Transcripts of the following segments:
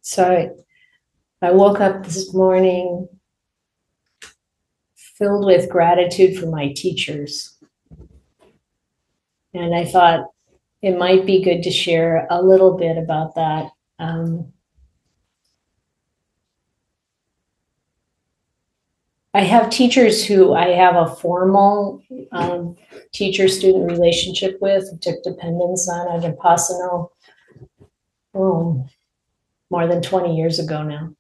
So I woke up this morning filled with gratitude for my teachers. And I thought it might be good to share a little bit about that. I have teachers who I have a formal teacher-student relationship with, took dependence on Ajahn Pasanno more than 20 years ago now.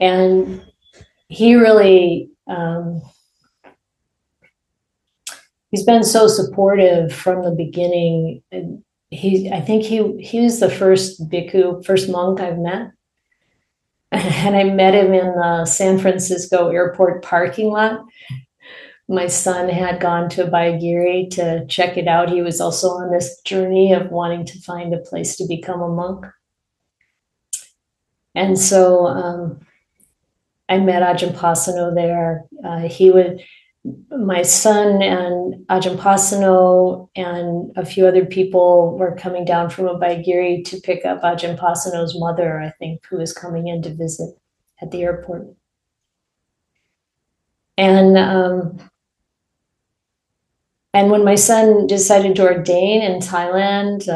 And he really, he's been so supportive from the beginning. I think he was the first bhikkhu, first monk I've met. And I met him in the San Francisco airport parking lot. My son had gone to Abhayagiri to check it out. He was also on this journey of wanting to find a place to become a monk. And so I met Ajahn Pasanno there. My son and Ajahn Pasanno and a few other people were coming down from Abhayagiri to pick up Ajahn Pasanno's mother, I think, who was coming in to visit at the airport. And when my son decided to ordain in Thailand,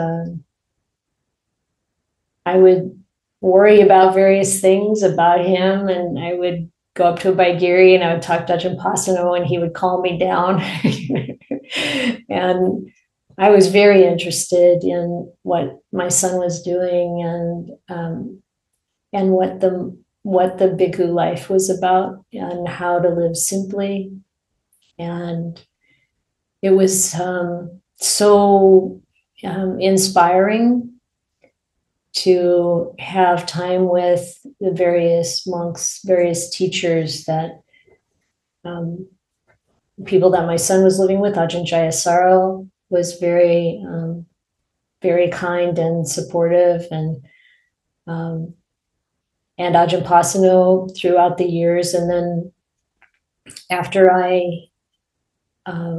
I would worry about various things about him, and I would go up to Abhayagiri and I would talk to Ajahn Pasanno and he would calm me down. And I was very interested in what my son was doing and what the bhikkhu life was about and how to live simply. And it was so inspiring to have time with the various monks, various teachers that people that my son was living with. Ajahn Jayasaro was very, very kind and supportive, and Ajahn Pasanno throughout the years. And then after I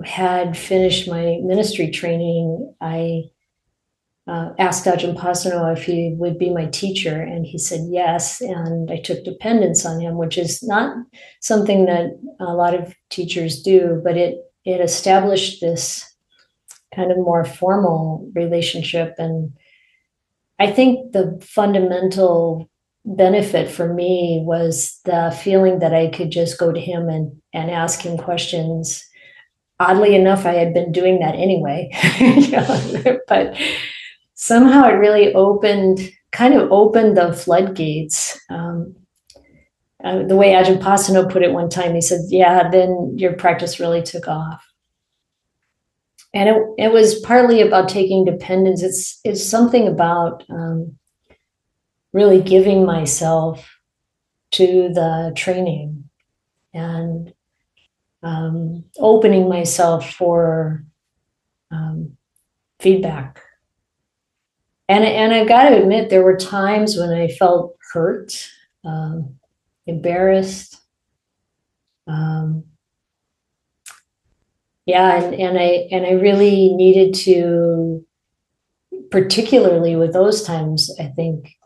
had finished my ministry training, I asked Ajahn Pasanno if he would be my teacher, and he said yes, and I took dependence on him, which is not something that a lot of teachers do, but it established this kind of more formal relationship. And I think the fundamental benefit for me was the feeling that I could just go to him and ask him questions. Oddly enough, I had been doing that anyway, but somehow it really kind of opened the floodgates. The way Ajahn Pasanno put it one time, he said, yeah, then your practice really took off. And it was partly about taking dependence. It's something about really giving myself to the training and opening myself for feedback. And I've got to admit, there were times when I felt hurt, embarrassed. And I really needed to, particularly with those times, I think,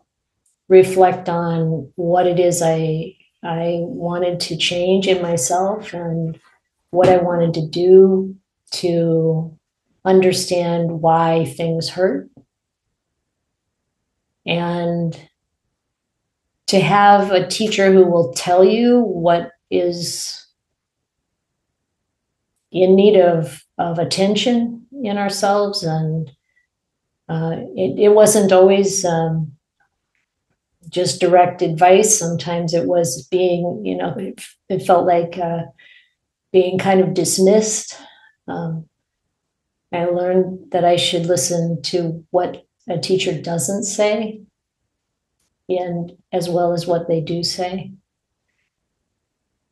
reflect on what it is I wanted to change in myself and what I wanted to do to understand why things hurt. And to have a teacher who will tell you what is in need of attention in ourselves. And it wasn't always just direct advice. Sometimes it was being, it felt like being kind of dismissed. I learned that I should listen to what a teacher doesn't say, and as well as what they do say.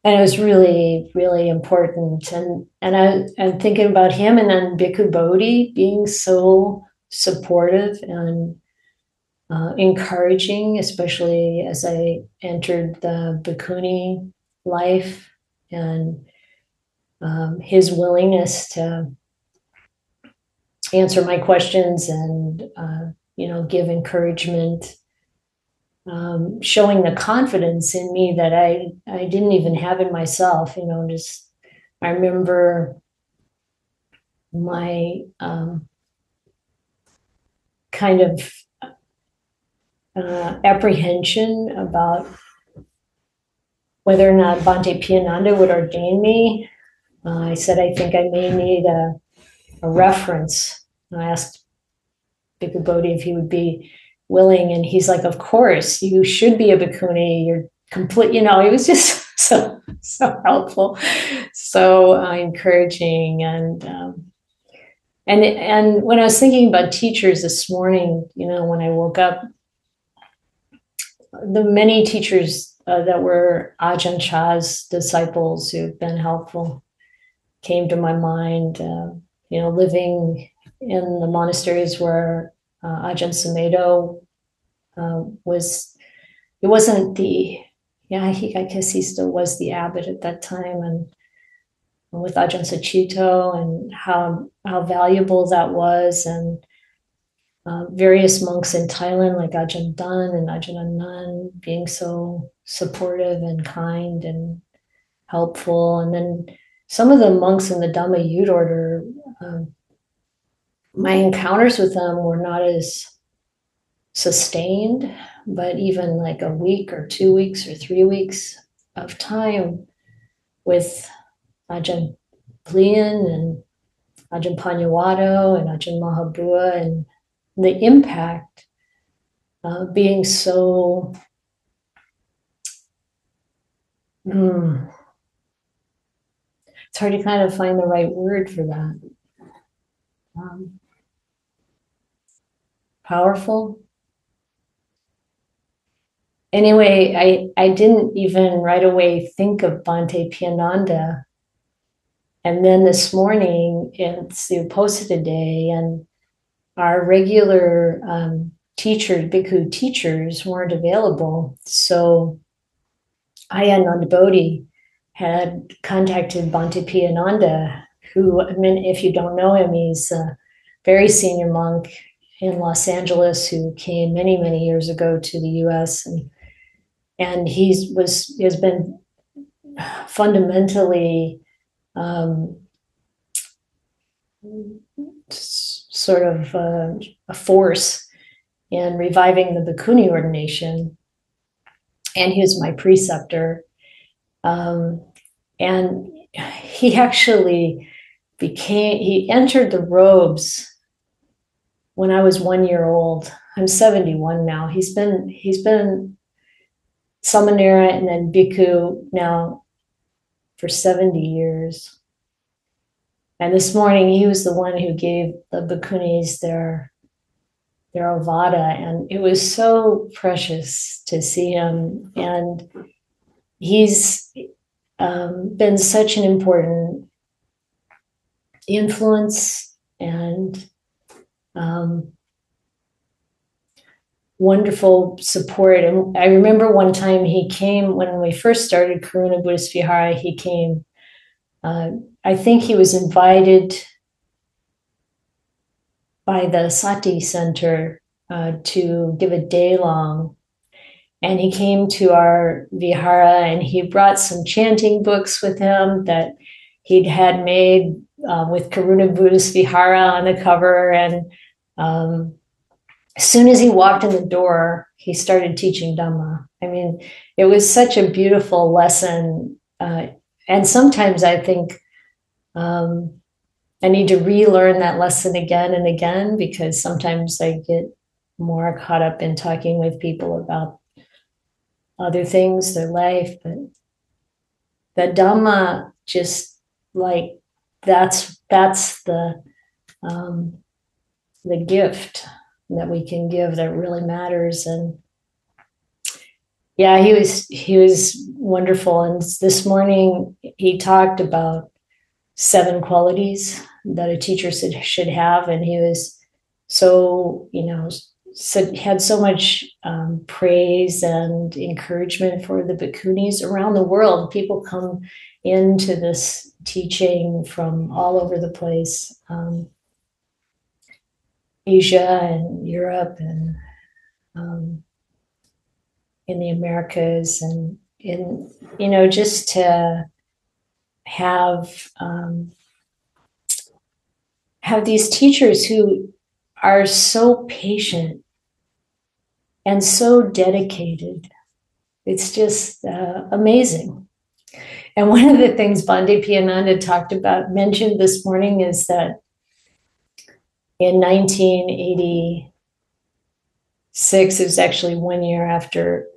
And it was really, really important. And I'm thinking about him, and then Bhikkhu Bodhi being so supportive and encouraging, especially as I entered the bhikkhuni life, and his willingness to answer my questions and give encouragement showing the confidence in me that I didn't even have in myself, just, I remember my kind of apprehension about whether or not Bhante Piyananda would ordain me. I said, I think I may need a reference. I asked Bhikkhu Bodhi if he would be willing, and he's like, of course, you should be a bhikkhuni. You're complete, he was just so helpful, so encouraging. And when I was thinking about teachers this morning, when I woke up, the many teachers that were Ajahn Chah's disciples who've been helpful came to my mind. Living in the monasteries where Ajahn Sumedho was, it wasn't the, I guess he still was the abbot at that time, and with Ajahn Sucitto, and how valuable that was, and various monks in Thailand like Ajahn Dun and Ajahn Anan being so supportive and kind and helpful. And then some of the monks in the Dhamma Youth Order, my encounters with them were not as sustained, but even like a week or 2 weeks or 3 weeks of time with Ajahn Plian and Ajahn Panyawado and Ajahn Mahabua, and the impact being so it's hard to kind of find the right word for that. Powerful. Anyway, I didn't even right away think of Bhante Piyananda. And then this morning, it's the Uposatha day, and our regular bhikkhu teachers weren't available. So Ayya Nanda Bodhi had contacted Bhante Piyananda, who, I mean, if you don't know him, he's a very senior monk in Los Angeles who came many, many years ago to the US. And he has been fundamentally sort of a force in reviving the bhikkhuni ordination. And he was my preceptor. And he actually he entered the robes when I was 1 year old. I'm 71 now. He's been Samanera and then bhikkhu now for 70 years. And this morning, he was the one who gave the bhikkhunis their ovada, and it was so precious to see him. And he's been such an important influence and wonderful support. And I remember one time he came, when we first started Karuna Buddhist Vihara, he came, I think he was invited by the Sati Center to give a day long. And he came to our Vihara, and he brought some chanting books with him that he'd had made with Karuna Buddhist Vihara on the cover. And as soon as he walked in the door, he started teaching Dhamma. I mean, it was such a beautiful lesson. And sometimes I think I need to relearn that lesson again and again, because sometimes I get more caught up in talking with people about other things, their life. But the Dhamma, just like that's the gift that we can give that really matters. And yeah, he was wonderful. And this morning he talked about 7 qualities that a teacher should have, and he was so had so much praise and encouragement for the bhikkhunis around the world. People come into this teaching from all over the place, Asia and Europe and in the Americas, and in, just to have these teachers who are so patient and so dedicated. It's just amazing. And one of the things Bhante Piyananda mentioned this morning is that in 1986, it was actually 1 year after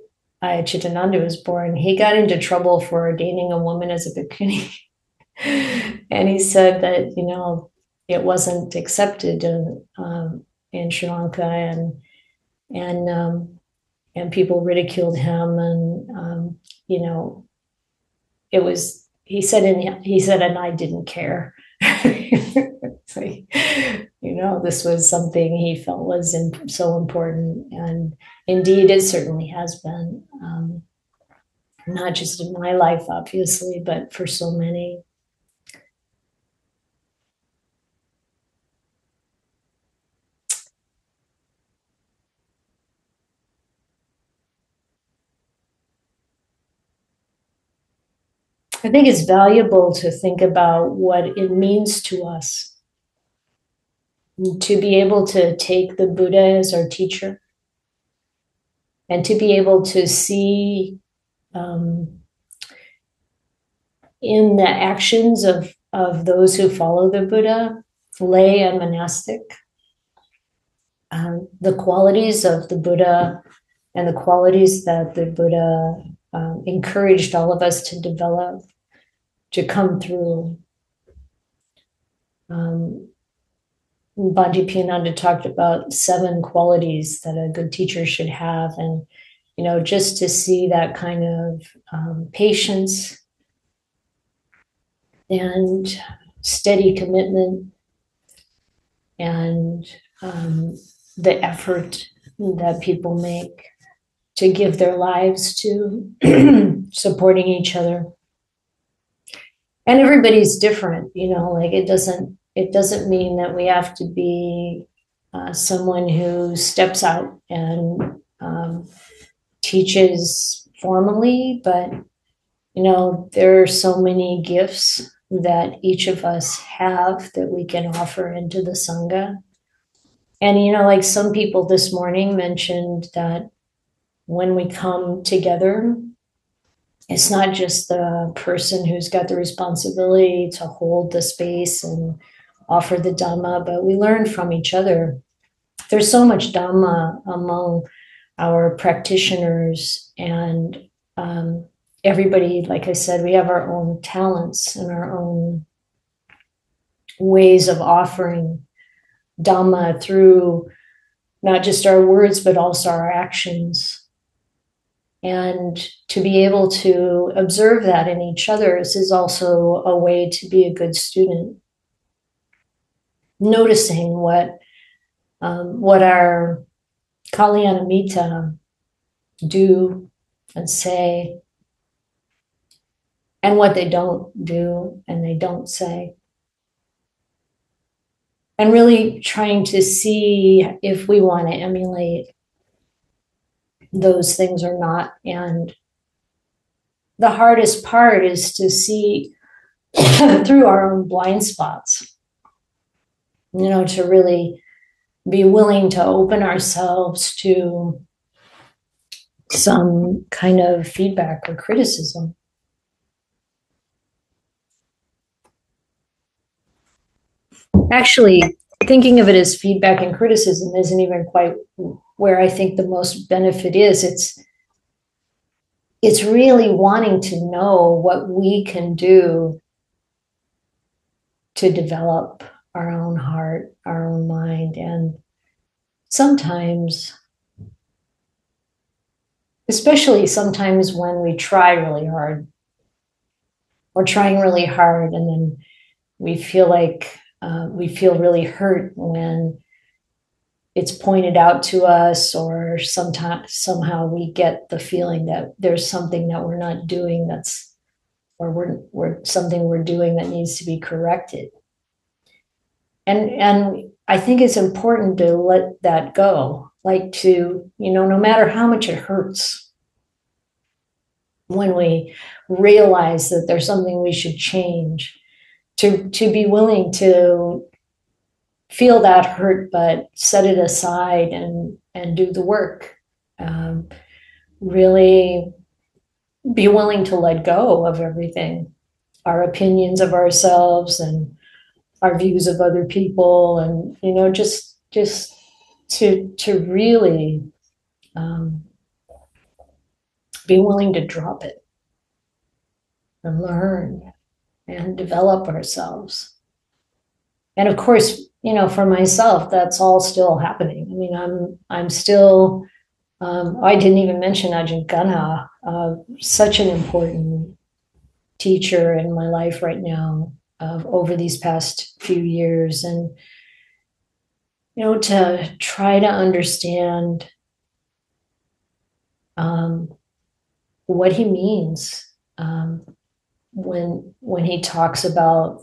Ayya Chitananda was born, he got into trouble for ordaining a woman as a bhikkhuni. And he said that, it wasn't accepted in Sri Lanka, and people ridiculed him, and it was, he said, and I didn't care. This was something he felt was so important, and indeed it certainly has been, not just in my life, obviously, but for so many. I think it's valuable to think about what it means to us to be able to take the Buddha as our teacher, and to be able to see in the actions of those who follow the Buddha, lay and monastic, the qualities of the Buddha and the qualities that the Buddha encouraged all of us to develop, to come through. Bhante Piyananda talked about 7 qualities that a good teacher should have, and just to see that kind of patience and steady commitment, and the effort that people make to give their lives to supporting each other. And everybody's different, it doesn't mean that we have to be someone who steps out and teaches formally, but there are so many gifts that each of us have that we can offer into the Sangha. And like some people this morning mentioned that when we come together, it's not just the person who's got the responsibility to hold the space and offer the Dhamma, but we learn from each other. There's so much Dhamma among our practitioners, and everybody, like I said, we have our own talents and our own ways of offering Dhamma through not just our words, but also our actions. And to be able to observe that in each other is also a way to be a good student. Noticing what our Kalyanamitta do and say, and what they don't do and they don't say. And really trying to see if we want to emulate those things or not. And the hardest part is to see through our own blind spots, to really be willing to open ourselves to some kind of feedback or criticism. Actually, thinking of it as feedback and criticism isn't even quite where I think the most benefit is. It's really wanting to know what we can do to develop our own heart, our own mind. And sometimes, especially sometimes when we try really hard, or trying really hard, and then we feel like we feel really hurt when it's pointed out to us, or somehow we get the feeling that there's something that we're not doing we're something we're doing that needs to be corrected. And I think it's important to let that go, like to, no matter how much it hurts, when we realize that there's something we should change, to be willing to feel that hurt, but set it aside and do the work. Really be willing to let go of everything, our opinions of ourselves and our views of other people, and just to really be willing to drop it and learn and develop ourselves. And of course, for myself, that's all still happening. I mean, I'm still, I didn't even mention Ajahn Ghana, such an important teacher in my life right now, over these past few years. And, to try to understand what he means when he talks about,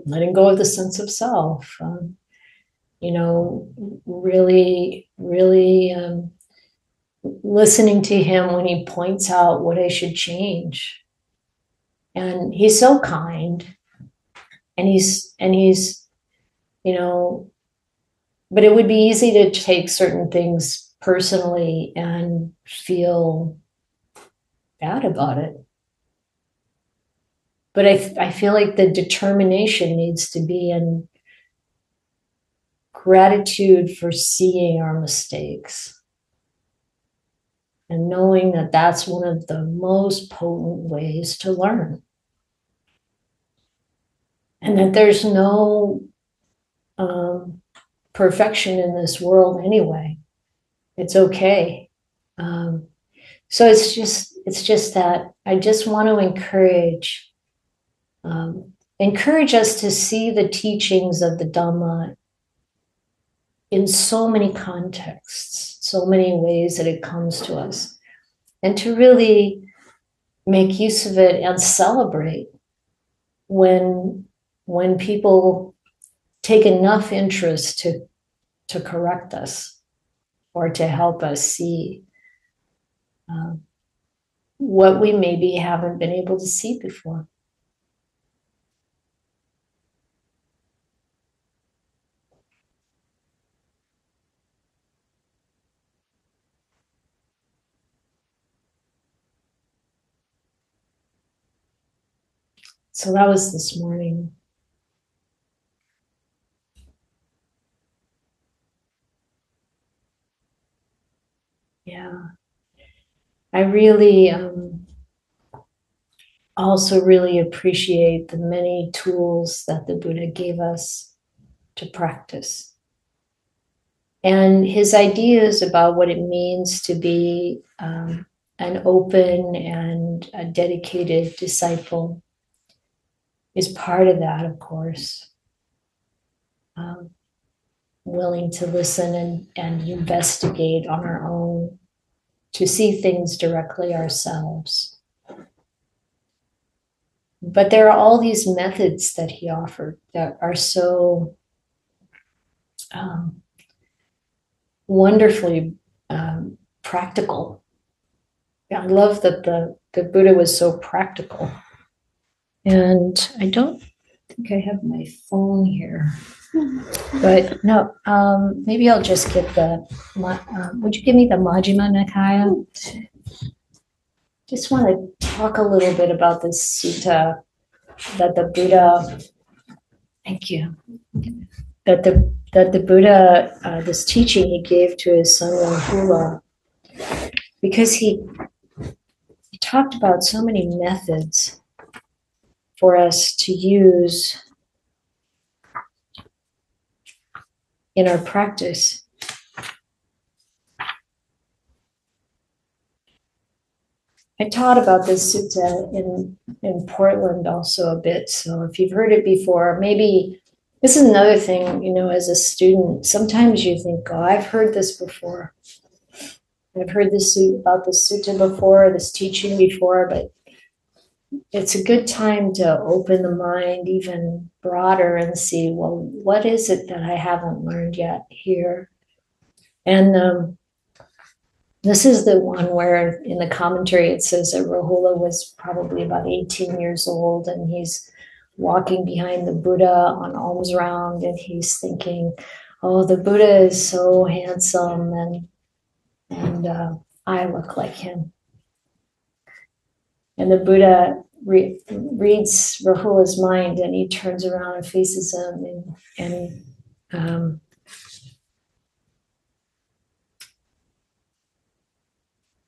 letting go of the sense of self, really, really listening to him when he points out what I should change. And he's so kind, and he's, but it would be easy to take certain things personally and feel bad about it. But I feel like the determination needs to be in gratitude for seeing our mistakes and knowing that that's one of the most potent ways to learn. And that there's no perfection in this world anyway. It's okay. So it's just that I just want to encourage us to see the teachings of the Dhamma in so many contexts, so many ways that it comes to us, and to really make use of it and celebrate when people take enough interest to correct us or to help us see what we maybe haven't been able to see before. So that was this morning. Yeah. I really also really appreciate the many tools that the Buddha gave us to practice. And his ideas about what it means to be an open and a dedicated disciple is part of that, of course. Willing to listen and investigate on our own, to see things directly ourselves. But there are all these methods that he offered that are so wonderfully practical. I love that the Buddha was so practical. And I don't think I have my phone here, but no, maybe I'll just get would you give me the Majjhima Nikaya? Just want to talk a little bit about this sutta that the Buddha, thank you, that the Buddha, this teaching he gave to his son Rahula, because he talked about so many methods for us to use in our practice. I taught about this sutta in Portland also a bit, so if you've heard it before, maybe this is another thing, as a student, sometimes you think, oh, I've heard this before. I've heard about this sutta before, this teaching before, but it's a good time to open the mind even broader and see, well, what is it that I haven't learned yet here? And This is the one where in the commentary it says that Rahula was probably about 18 years old, and he's walking behind the Buddha on alms round, and he's thinking, oh, the Buddha is so handsome, and I look like him. And the Buddha reads Rahula's mind, and he turns around and faces him, and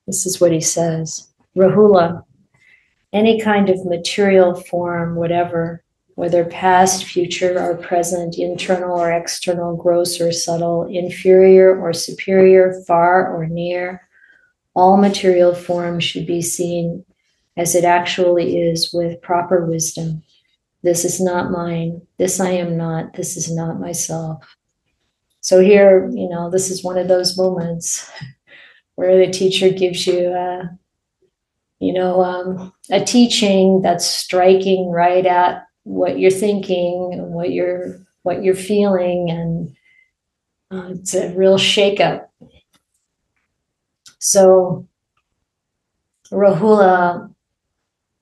this is what he says. Rahula, any kind of material form, whatever, whether past, future, or present, internal or external, gross or subtle, inferior or superior, far or near, all material forms should be seen as it actually is with proper wisdom. This is not mine. This I am not. This is not myself. So here, this is one of those moments where the teacher gives you, a teaching that's striking right at what you're thinking and what you're feeling, and it's a real shakeup. So Rahula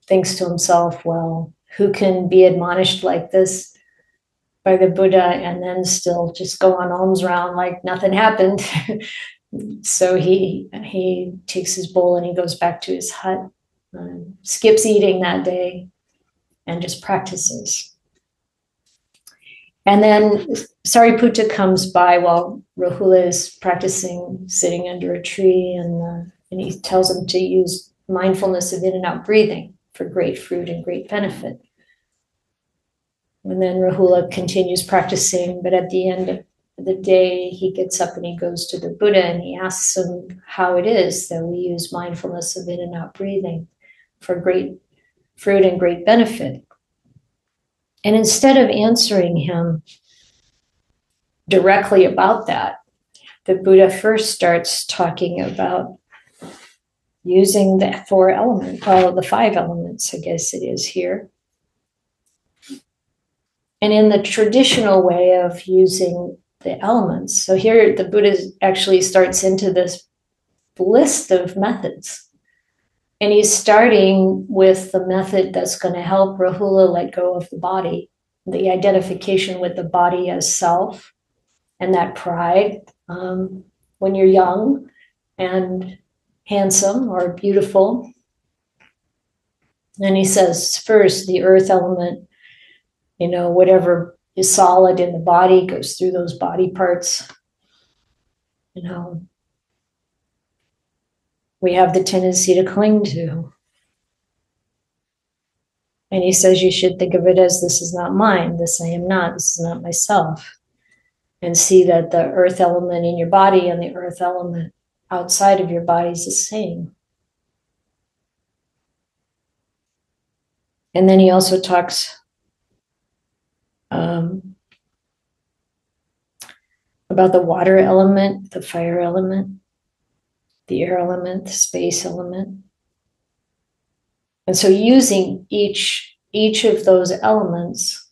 thinks to himself, well, who can be admonished like this by the Buddha and then still just go on alms round like nothing happened? So he takes his bowl and he goes back to his hut, skips eating that day, and just practices. And then Sariputta comes by while Rahula is practicing sitting under a tree, and he tells him to use mindfulness of in and out breathing for great fruit and great benefit. And then Rahula continues practicing, but at the end of the day, he gets up and he goes to the Buddha and he asks him how it is that we use mindfulness of in and out breathing for great fruit and great benefit. And instead of answering him directly about that, the Buddha first starts talking about using the the 5 elements, I guess it is here. And in the traditional way of using the elements. So here the Buddha actually starts into this list of methods. And he's starting with the method that's going to help Rahula let go of the body, the identification with the body as self, and that pride when you're young and handsome or beautiful. And he says, first, the earth element, whatever is solid in the body goes through those body parts. We have the tendency to cling to. And he says you should think of it as this is not mine, this I am not, this is not myself. And see that the earth element in your body and the earth element outside of your body is the same. And then he also talks about the water element, the fire element, the air element, the space element. And so using each of those elements,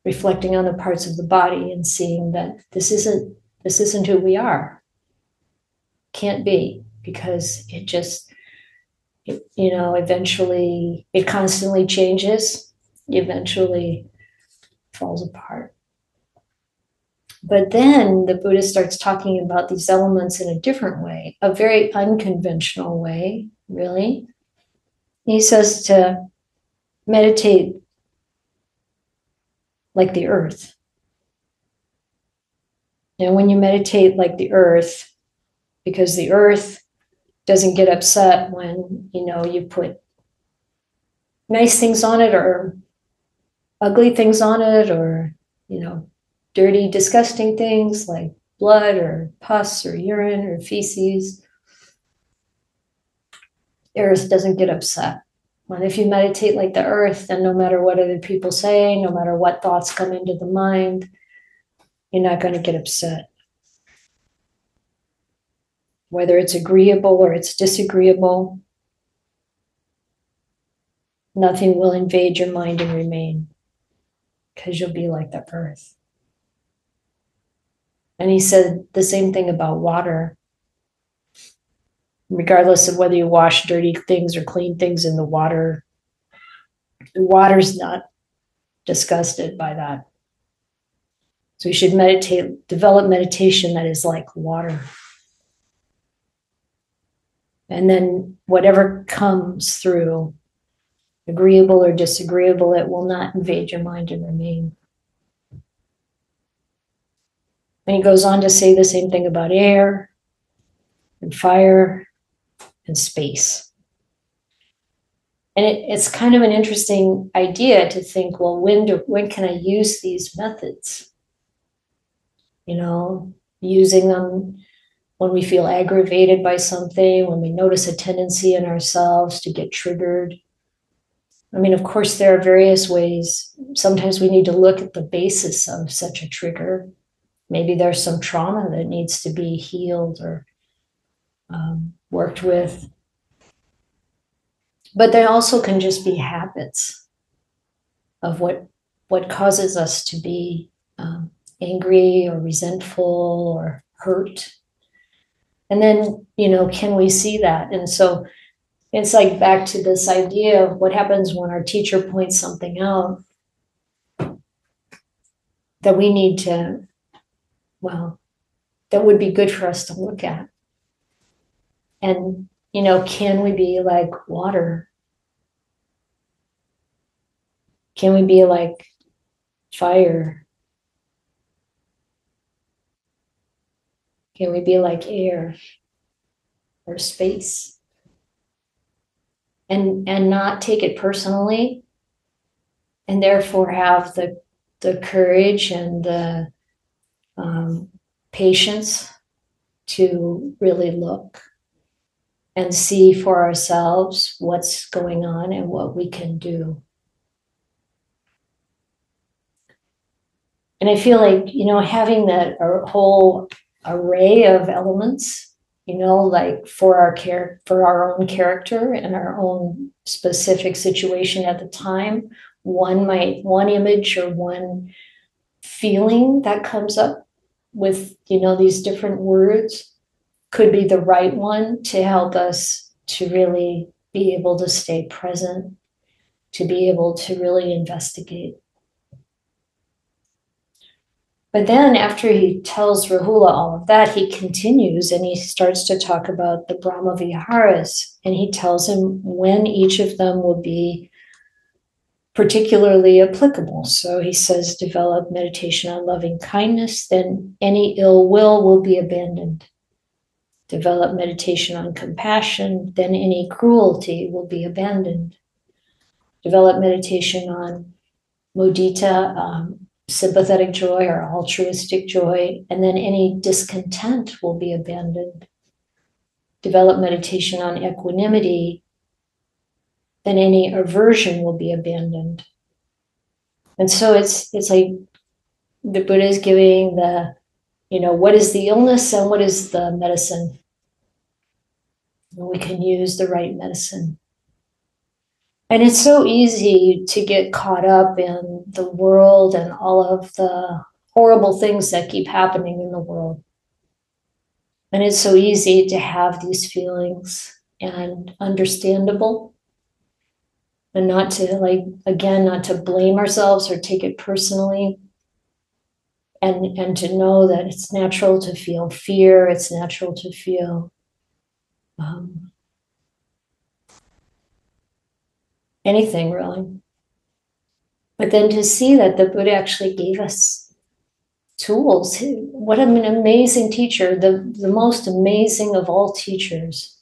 reflecting on the parts of the body and seeing that this isn't who we are. Can't be, because eventually it constantly changes, eventually falls apart. But then the Buddha starts talking about these elements in a different way, a very unconventional way, really. He says to meditate like the earth. And when you meditate like the earth, because the earth doesn't get upset when, you put nice things on it or ugly things on it, or, dirty, disgusting things like blood or pus or urine or feces. The earth doesn't get upset. And if you meditate like the earth, then no matter what other people say, no matter what thoughts come into the mind, you're not going to get upset. Whether it's agreeable or it's disagreeable, nothing will invade your mind and remain, because you'll be like the earth. And he said the same thing about water. regardless of whether you wash dirty things or clean things in the water. The water's not disgusted by that. So you should develop meditation that is like water. And then whatever comes through, agreeable or disagreeable, it will not invade your mind and remain. And he goes on to say the same thing about air and fire and space. And it's kind of an interesting idea to think, well, when can I use these methods? Using them when we feel aggravated by something, when we notice a tendency in ourselves to get triggered. I mean, of course, there are various ways. Sometimes we need to look at the basis of such a trigger. Maybe there's some trauma that needs to be healed or worked with. But there also can just be habits of what causes us to be angry or resentful or hurt. And then, can we see that? And so it's like back to this idea of what happens when our teacher points something out that we need to, that would be good for us to look at. And, can we be like water? Can we be like fire? Can we be like air or space? And not take it personally, and therefore have the courage and the patience to really look and see for ourselves what's going on and what we can do. And I feel like, having that whole array of elements, like for our own character and our own specific situation at the time, one image or one feeling that comes up with, these different words could be the right one to help us to really be able to stay present, to be able to really investigate. But then after he tells Rahula all of that, he continues and he starts to talk about the Brahma Viharas, and he tells him when each of them will be particularly applicable. So he says, develop meditation on loving kindness, then any ill will be abandoned. Develop meditation on compassion, then any cruelty will be abandoned. Develop meditation on mudita, sympathetic joy or altruistic joy, and then any discontent will be abandoned. Develop meditation on equanimity, then any aversion will be abandoned. And so it's like the Buddha is giving the, what is the illness and what is the medicine? And we can use the right medicine. And it's so easy to get caught up in the world and all of the horrible things that keep happening in the world. And it's so easy to have these feelings, and understandable. And not to blame ourselves or take it personally. And to know that it's natural to feel fear, it's natural to feel anything really. But then to see that the Buddha actually gave us tools. What an amazing teacher, the most amazing of all teachers.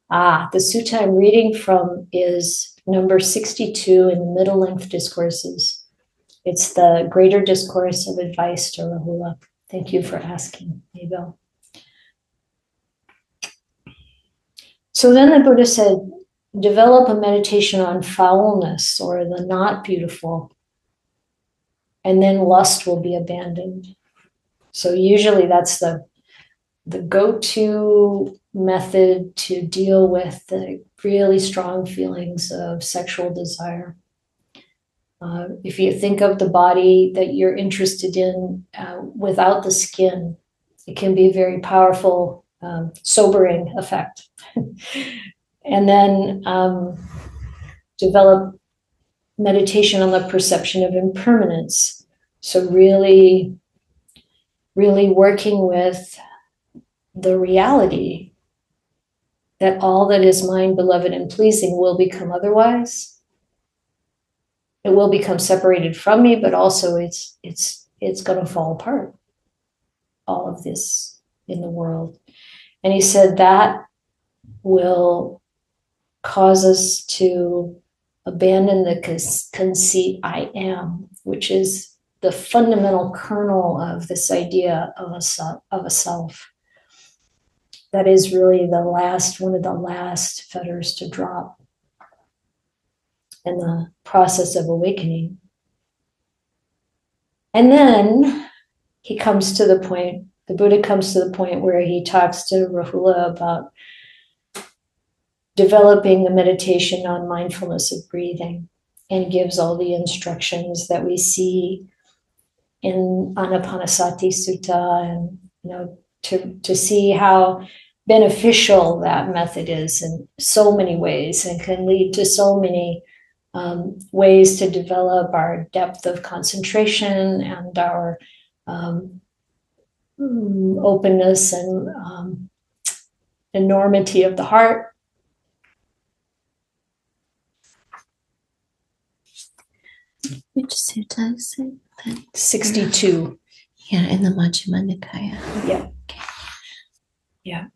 The sutta I'm reading from is number 62 in the Middle Length Discourses. It's the Greater Discourse of Advice to Rahula. Thank you for asking, Mabel. So then the Buddha said, develop a meditation on foulness or the not beautiful, and then lust will be abandoned. So usually that's the go-to method to deal with the really strong feelings of sexual desire. If you think of the body that you're interested in without the skin, it can be very powerful sobering effect. And then develop meditation on the perception of impermanence. So really, really working with the reality that all that is mine, beloved, and pleasing will become otherwise. It will become separated from me, but also it's going to fall apart. All of this in the world. And he said that will cause us to abandon the conceit I am, which is the fundamental kernel of this idea of a self. That is really one of the last fetters to drop in the process of awakening. And then he comes to the point, the Buddha comes to the point where he talks to Rahula about developing a meditation on mindfulness of breathing, and gives all the instructions that we see in Anapanasati Sutta, and to see how beneficial that method is in so many ways, and can lead to so many ways to develop our depth of concentration and our openness and enormity of the heart. Which sutta is it? 62. Yeah, in the Majjhima Nikaya. Yeah. Okay. Yeah.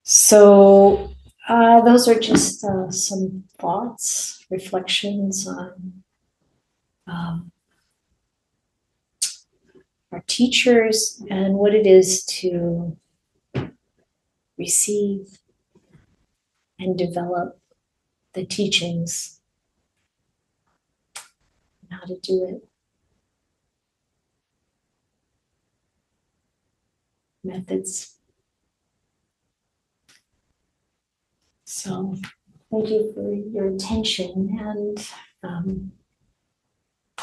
So those are just some thoughts, reflections on our teachers and what it is to receive and develop the teachings, and how to do it. Methods. So thank you for your attention and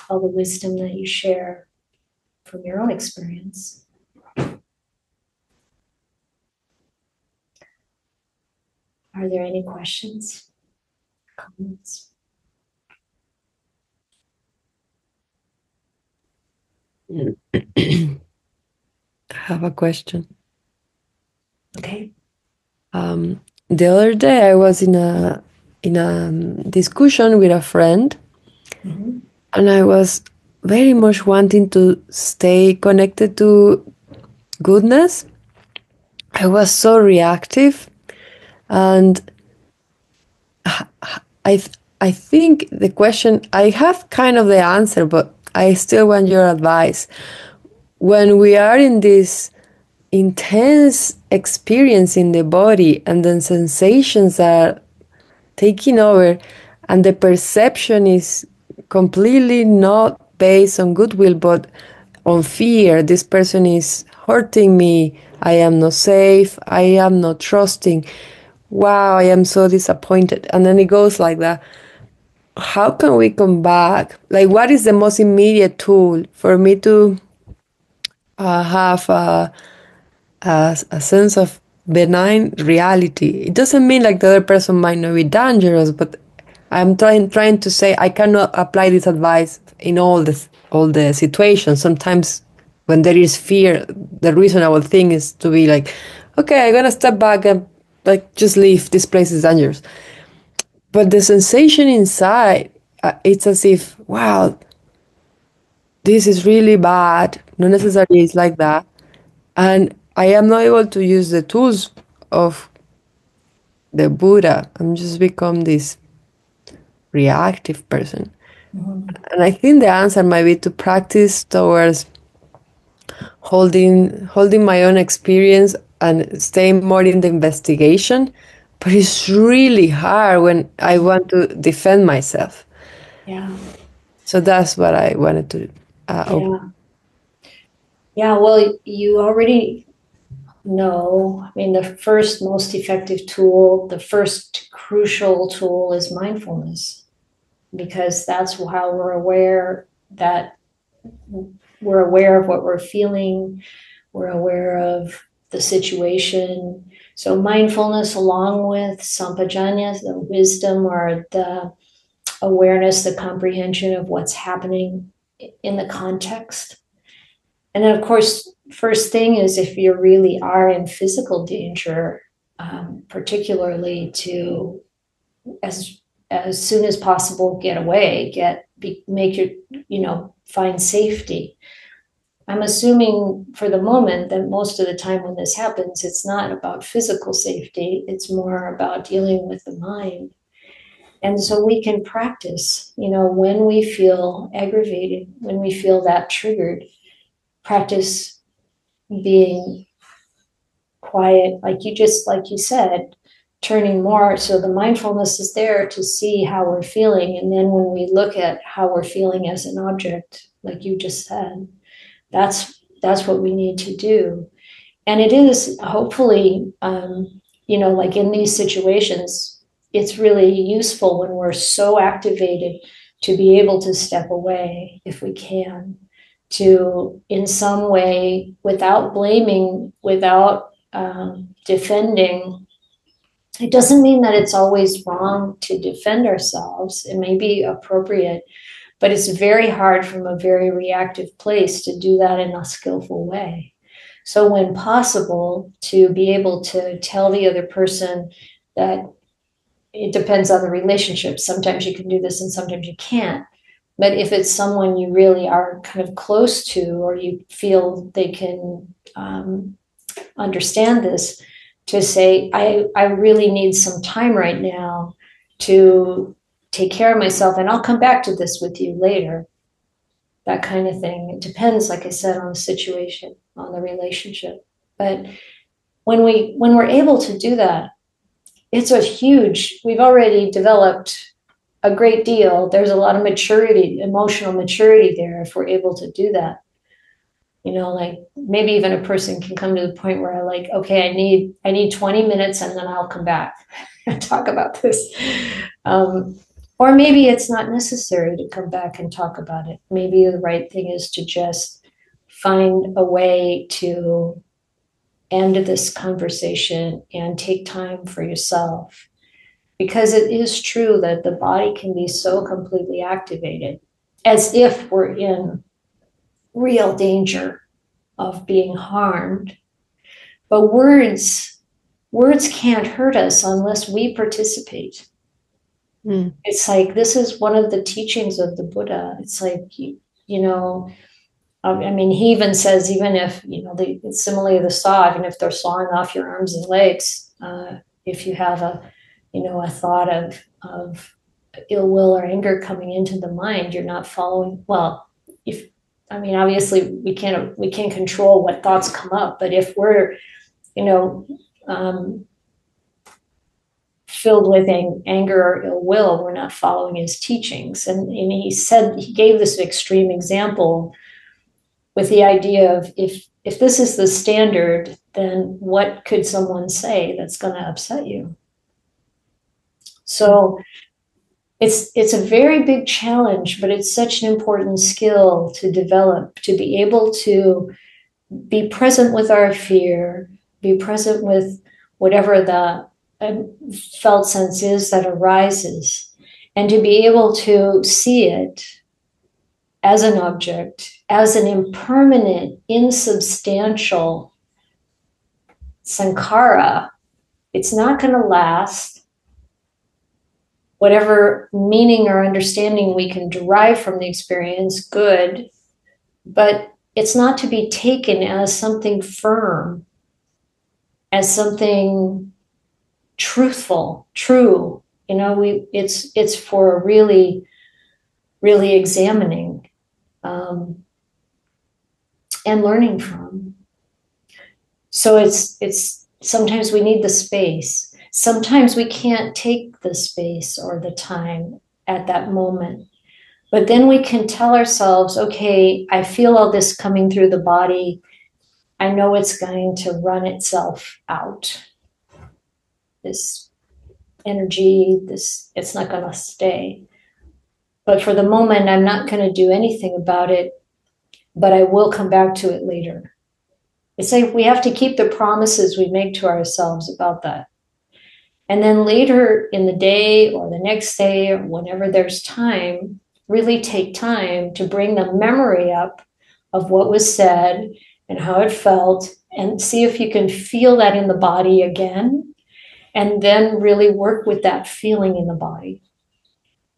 all the wisdom that you share from your own experience. Are there any questions, comments? I have a question. Okay. The other day I was in a discussion with a friend, Mm-hmm. and I was very much wanting to stay connected to goodness. I was so reactive, and I think the question, I have kind of the answer, but I still want your advice. When we are in this intense experience in the body and then sensations are taking over and the perception is completely not based on goodwill but on fear, this person is hurting me, I am not safe, I am not trusting, wow, I am so disappointed, and then it goes like that. How can we come back? Like, what is the most immediate tool for me to have a sense of benign reality? It doesn't mean like the other person might not be dangerous, but I'm trying to say I cannot apply this advice in all the situations. Sometimes when there is fear, the reasonable thing is to be like, okay, I'm gonna step back and like just leave. This place is dangerous. But the sensation inside, it's as if, wow, this is really bad. Not necessarily it's like that. And I am not able to use the tools of the Buddha. I'm just become this reactive person. Mm-hmm. And I think the answer might be to practice towards holding my own experience and staying more in the investigation. But it's really hard when I want to defend myself. Yeah. So that's what I wanted to Yeah. Yeah, well, you already know, I mean, the first most effective tool, the first crucial tool is mindfulness, because that's how we're aware of what we're feeling. We're aware of the situation. So mindfulness along with sampajanya, the wisdom or the awareness, the comprehension of what's happening in the context. And then, of course, first thing is if you really are in physical danger, particularly to as soon as possible get away, make your, find safety. I'm assuming for the moment that most of the time when this happens, it's not about physical safety, it's more about dealing with the mind. And so we can practice, when we feel aggravated, when we feel that triggered, practice being quiet, like you said, turning more. So the mindfulness is there to see how we're feeling. And then when we look at how we're feeling as an object, like you just said, that's what we need to do. And it is hopefully, like in these situations, it's really useful when we're so activated to be able to step away if we can, to in some way, without blaming, without defending. It doesn't mean that it's always wrong to defend ourselves. It may be appropriate, but it's very hard from a very reactive place to do that in a skillful way. So when possible, to be able to tell the other person that it depends on the relationship. Sometimes you can do this and sometimes you can't. But if it's someone you really are kind of close to, or you feel they can understand this, to say, I really need some time right now to take care of myself, and I'll come back to this with you later. That kind of thing. It depends, like I said, on the situation, on the relationship. But when we're able to do that, it's we've already developed a great deal. There's a lot of maturity, emotional maturity there if we're able to do that. Like maybe even a person can come to the point where okay, I need 20 minutes and then I'll come back and talk about this. Or maybe it's not necessary to come back and talk about it. Maybe the right thing is to just find a way to end this conversation and take time for yourself. Because it is true that the body can be so completely activated, as if we're in real danger of being harmed. But words can't hurt us unless we participate. It's like, this is one of the teachings of the Buddha. It's like, he even says, even if, the simile of the saw, even if they're sawing off your arms and legs, if you have a thought of ill will or anger coming into the mind, you're not following. Well, obviously we can't control what thoughts come up, but if we're, filled with anger or ill will, we're not following his teachings. And he gave this extreme example with the idea of if this is the standard, then what could someone say that's going to upset you? So it's a very big challenge, but it's such an important skill to develop, to be able to be present with our fear, be present with whatever the felt sense is that arises, and to be able to see it as an object, as an impermanent, insubstantial sankhara. It's not going to last. Whatever meaning or understanding we can derive from the experience, good, but it's not to be taken as something firm, as something truthful, true. It's for really, really examining and learning from. So it's sometimes we need the space. Sometimes we can't take the space or the time at that moment. But then we can tell ourselves, okay, I feel all this coming through the body. I know it's going to run itself out. This energy, it's not going to stay. But for the moment, I'm not going to do anything about it, but I will come back to it later. It's like we have to keep the promises we make to ourselves about that. And then later in the day or the next day or whenever there's time, really take time to bring the memory up of what was said and how it felt, and see if you can feel that in the body again, and then really work with that feeling in the body.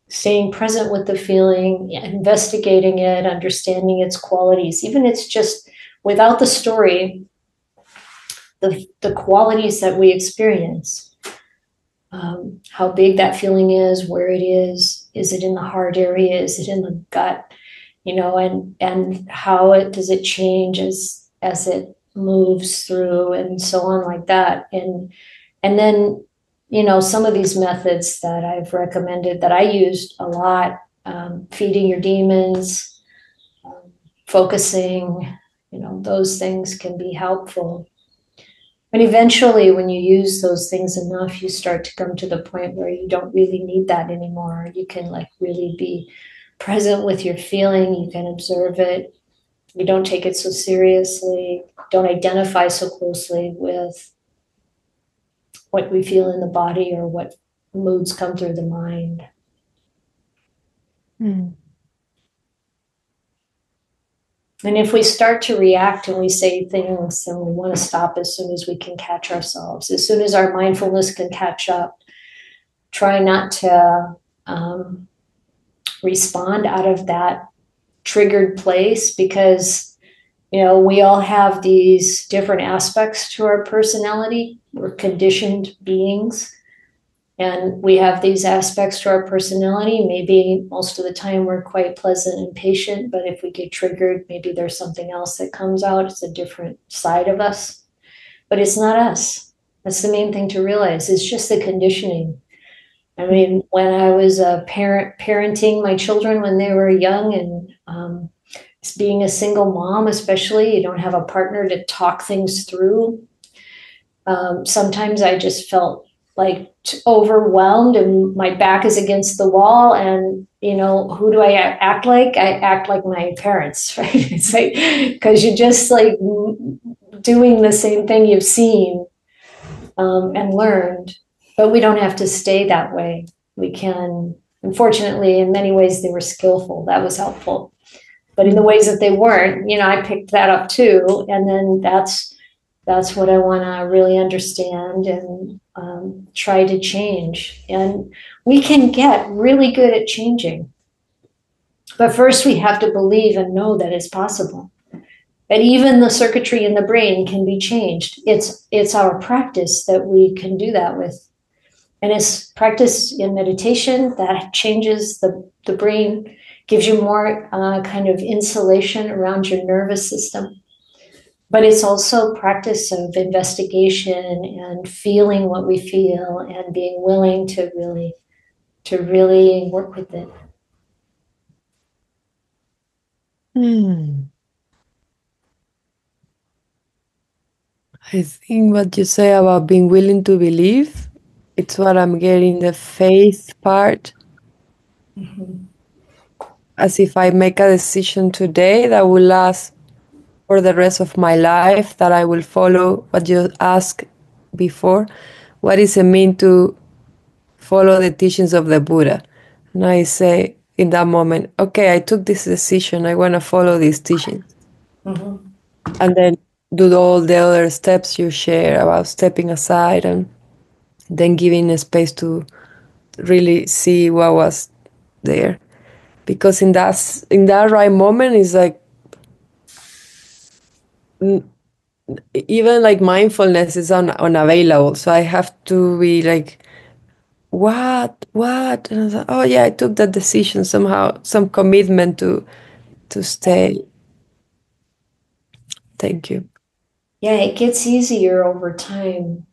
Staying present with the feeling, investigating it, understanding its qualities, even it's just without the story, the qualities that we experience. How big that feeling is, where it is it in the heart area, is it in the gut, and how does it change as it moves through, and so on, like that. And then, some of these methods that I've recommended that I used a lot, feeding your demons, focusing, those things can be helpful. And eventually, when you use those things enough, you start to come to the point where you don't really need that anymore. You can really be present with your feeling. You can observe it. You don't take it so seriously. Don't identify so closely with what we feel in the body or what moods come through the mind. Mm. And if we start to react and we say things, then we want to stop as soon as we can catch ourselves. As soon as our mindfulness can catch up, try not to respond out of that triggered place, because, we all have these different aspects to our personality. We're conditioned beings. And we have these aspects to our personality. Maybe most of the time we're quite pleasant and patient, but if we get triggered, maybe there's something else that comes out. It's a different side of us, but it's not us. That's the main thing to realize. It's just the conditioning. I mean, when I was a parenting my children when they were young, and being a single mom, especially, you don't have a partner to talk things through. Sometimes I just felt overwhelmed and my back is against the wall, and who do I act like? I act like my parents, right? It's because you're just doing the same thing you've seen and learned, but we don't have to stay that way. We can, unfortunately, in many ways they were skillful, that was helpful, but in the ways that they weren't, I picked that up too, and then that's what I want to really understand and try to change. And we can get really good at changing. But first we have to believe and know that it's possible. That even the circuitry in the brain can be changed. It's our practice that we can do that with. And it's practice in meditation that changes the brain, gives you more kind of insulation around your nervous system. But it's also practice of investigation and feeling what we feel and being willing to really work with it. I think what you say about being willing to believe, it's what I'm getting, the faith part. Mm-hmm. As if I make a decision today that will last for the rest of my life, that I will follow what you asked before. What does it mean to follow the teachings of the Buddha? And I say in that moment, okay, I took this decision. I want to follow these teachings. Mm-hmm. And then do all the other steps you share about stepping aside and then giving a space to really see what was there. Because in that right moment, it's even mindfulness is unavailable. So I have to be what? And I was like, oh yeah, I took that decision somehow, some commitment to stay. Thank you. Yeah, it gets easier over time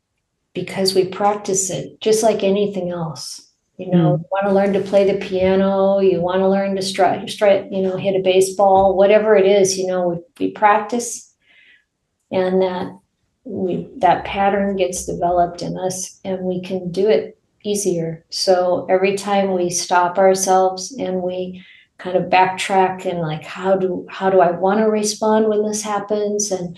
because we practice it, just like anything else. You want to learn to play the piano, you want to learn to hit a baseball, whatever it is, we practice, and that pattern gets developed in us, and we can do it easier. So every time we stop ourselves and we kind of backtrack and how do I want to respond when this happens, and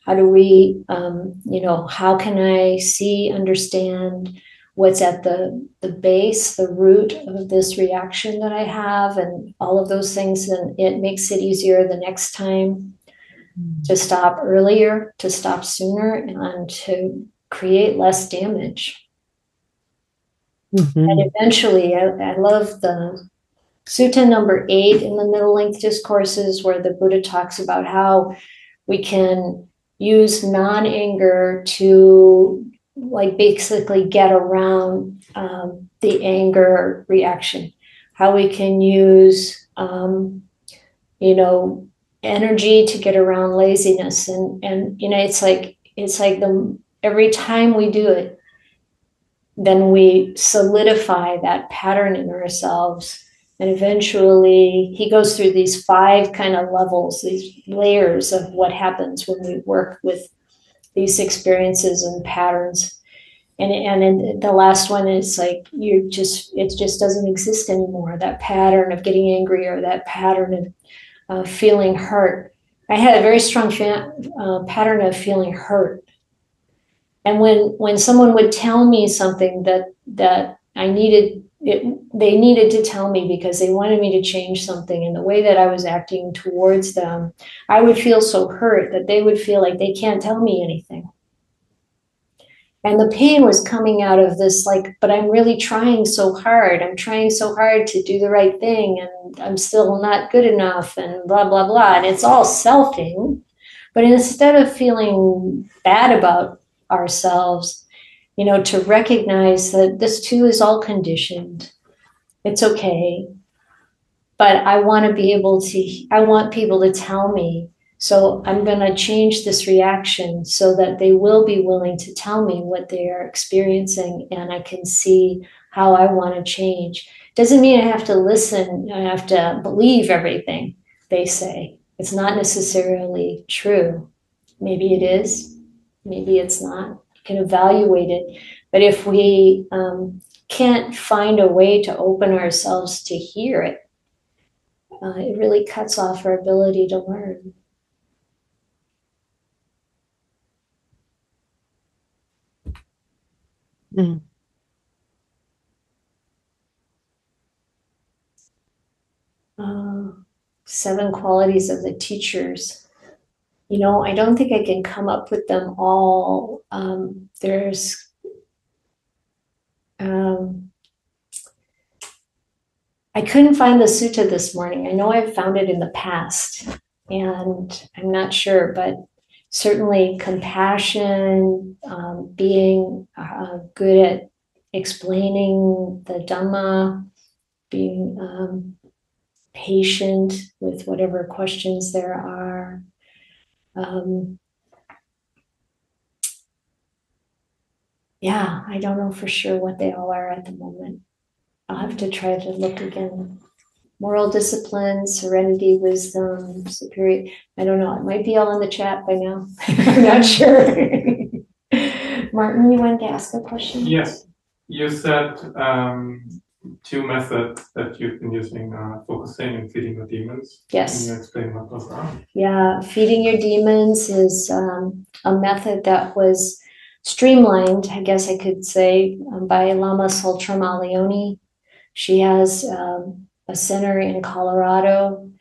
How do we, how can I see, understand what's at the base, the root of this reaction that I have, and all of those things, and it makes it easier the next time to stop earlier, to stop sooner, and to create less damage. And eventually, I love the Sutta number 8 in the Middle Length Discourses, where the Buddha talks about how we can use non-anger to basically get around the anger reaction. How we can use, energy to get around laziness. And it's like every time we do it, then we solidify that pattern in ourselves. And eventually he goes through these 5 kind of levels, these layers of what happens when we work with these experiences and patterns. And the last one is like, it just doesn't exist anymore. That pattern of getting angry, or that pattern of feeling hurt. I had a very strong pattern of feeling hurt. And when someone would tell me something that I needed, they needed to tell me because they wanted me to change something, and the way that I was acting towards them, I would feel so hurt that they would feel like they can't tell me anything. And the pain was coming out of this, but I'm really trying so hard. I'm trying so hard to do the right thing, and I'm still not good enough, and blah, blah, blah. And it's all selfing. But instead of feeling bad about ourselves, to recognize that this too is all conditioned. It's okay. But I want people to tell me. So I'm going to change this reaction so that they will be willing to tell me what they are experiencing, and I can see how I want to change. Doesn't mean I have to listen, I have to believe everything they say. It's not necessarily true. Maybe it is, maybe it's not. You can evaluate it. But if we can't find a way to open ourselves to hear it, it really cuts off our ability to learn. Mm. 7 qualities of the teachers. I don't think I can come up with them all. I couldn't find the sutta this morning. I know I've found it in the past, and I'm not sure, but certainly compassion, being good at explaining the Dhamma, being patient with whatever questions there are. Yeah, I don't know for sure what they all are at the moment. I'll have to try to look again. Moral discipline, serenity, wisdom, superior. I don't know. It might be all in the chat by now. I'm not sure. Martin, you wanted to ask a question? Yes. You said 2 methods that you've been using, focusing and feeding your demons. Yes. Can you explain what those are? Yeah, feeding your demons is a method that was streamlined, I guess I could say, by Lama Tsultrim Leone. She has a center in Colorado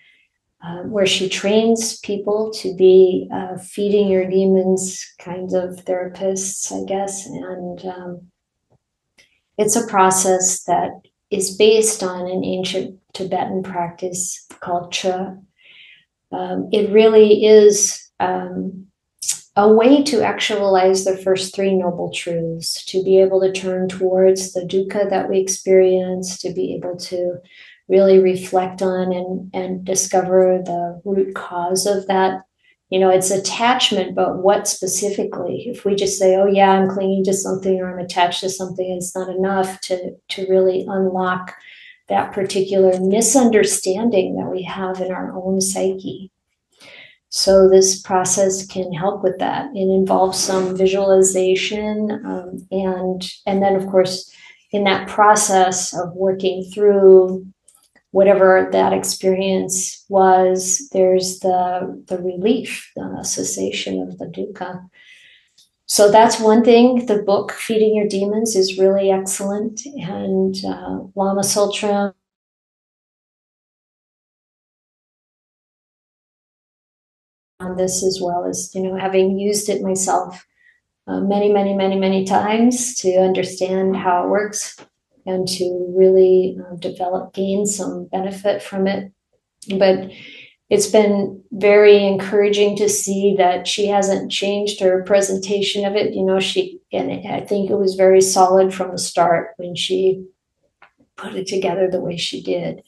where she trains people to be feeding your demons kinds of therapists, I guess. And it's a process that is based on an ancient Tibetan practice called Cha. It really is a way to actualize the first 3 noble truths, to be able to turn towards the dukkha that we experience, to be able to really reflect on and discover the root cause of that. It's attachment, but what specifically? If we just say, oh yeah, I'm clinging to something, or I'm attached to something, it's not enough to really unlock that particular misunderstanding that we have in our own psyche. So this process can help with that. It involves some visualization, and then of course in that process of working through whatever that experience was, there's the relief, the cessation of the dukkha. So that's one thing. The book, Feeding Your Demons, is really excellent. And Lama Sutra on this, as well as, having used it myself many times to understand how it works and to really gain some benefit from it. But it's been very encouraging to see that she hasn't changed her presentation of it. And I think it was very solid from the start when she put it together the way she did.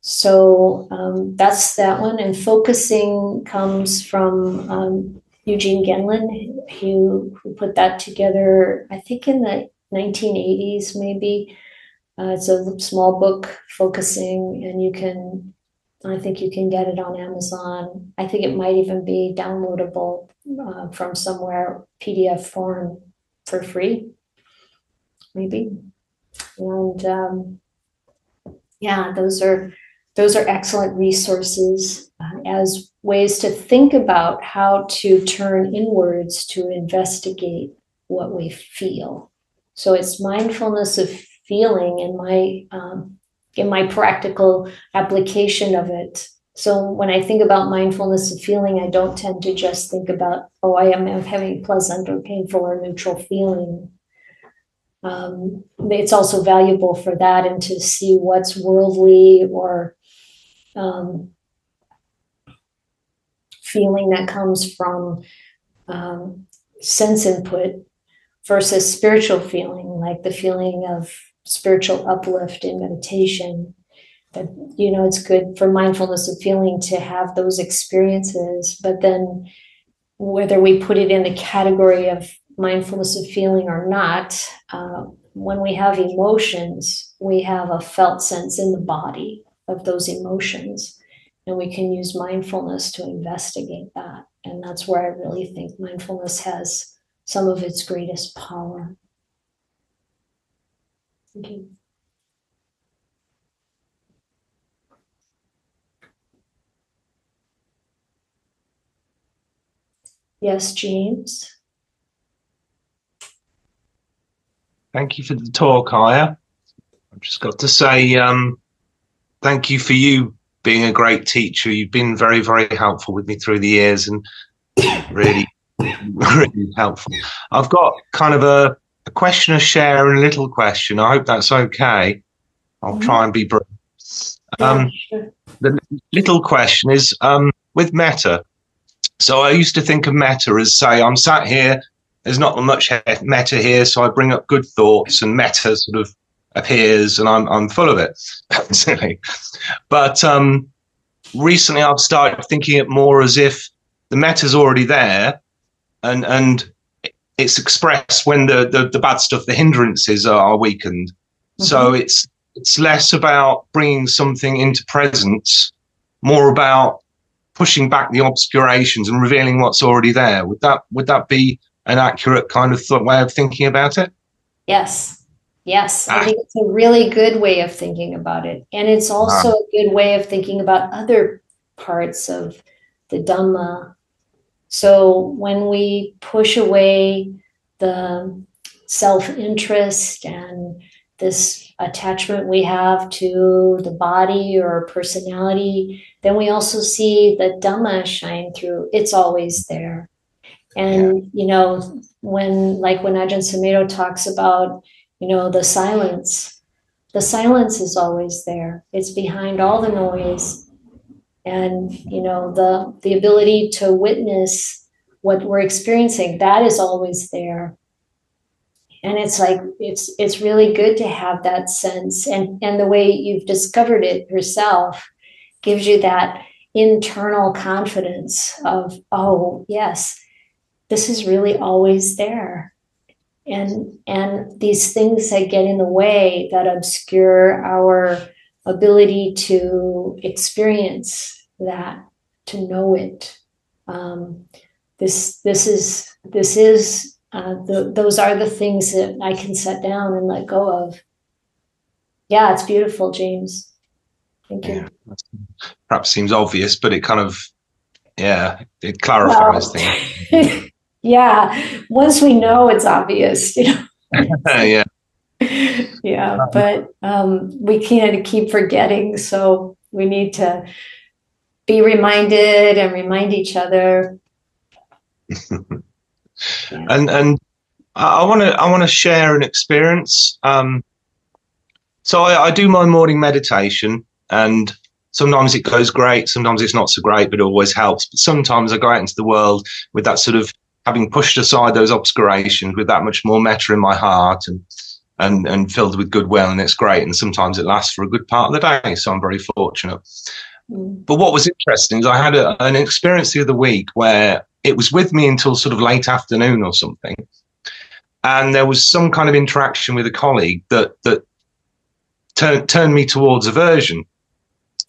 So that's that one. And focusing comes from Eugene Genlin, who put that together, I think in the 1980s, maybe. It's a small book, Focusing, and I think you can get it on Amazon. I think it might even be downloadable from somewhere, PDF form, for free, maybe. And those are excellent resources as ways to think about how to turn inwards to investigate what we feel. So it's mindfulness of feeling in my practical application of it. So when I think about mindfulness of feeling, I don't tend to just think about, I am having pleasant or painful or neutral feeling. It's also valuable for that, and to see what's worldly or feeling that comes from sense input versus spiritual feeling, like the feeling of spiritual uplift in meditation. That, it's good for mindfulness of feeling to have those experiences, but then whether we put it in the category of mindfulness of feeling or not, when we have emotions, we have a felt sense in the body of those emotions, and we can use mindfulness to investigate that. And that's where I really think mindfulness has some of its greatest power. Thank you. Yes, James. Thank you for the talk, Ayya. I've just got to say thank you for you being a great teacher. You've been very, very helpful with me through the years, and really, really helpful. I've got kind of a question, a share, and a little question. I hope that's okay. I'll try and be brief. Yeah, sure. The little question is with metta. So I used to think of metta as, say, I'm sat here, there's not much metta here, so I bring up good thoughts and metta sort of appears and I'm full of it. Silly. But recently I've started thinking it more as if the meta's already there and it's expressed when the bad stuff, the hindrances are weakened. Mm-hmm. So it's less about bringing something into presence, more about pushing back the obscurations and revealing what's already there. Would that be an accurate kind of way of thinking about it? Yes. I think it's a really good way of thinking about it. And it's also a good way of thinking about other parts of the Dhamma. So when we push away the self-interest and this attachment we have to the body or personality, then we also see the Dhamma shine through. It's always there. And, when Ajahn Sumedho talks about, the silence is always there. It's behind all the noise. And, the ability to witness what we're experiencing, that is always there. And it's like, it's really good to have that sense. And the way you've discovered it yourself gives you that internal confidence of, oh, yes, this is really always there. And these things that get in the way, that obscure our ability to experience that, to know it. Those are the things that I can set down and let go of. Yeah, it's beautiful, James. Thank you. Perhaps seems obvious, but it kind of, it clarifies things. Yeah, once we know it's obvious, you know. Yeah. Yeah, but we can't keep forgetting, so we need to be reminded and remind each other. Yeah. And I want to share an experience. So I do my morning meditation, and sometimes it goes great, sometimes it's not so great, but it always helps. But sometimes I go out into the world with that sort of having pushed aside those obscurations, with that much more metta in my heart, and filled with goodwill, and it's great. And sometimes it lasts for a good part of the day, so I'm very fortunate. But what was interesting is I had an experience the other week where it was with me until sort of late afternoon or something, and there was some kind of interaction with a colleague that turned me towards aversion,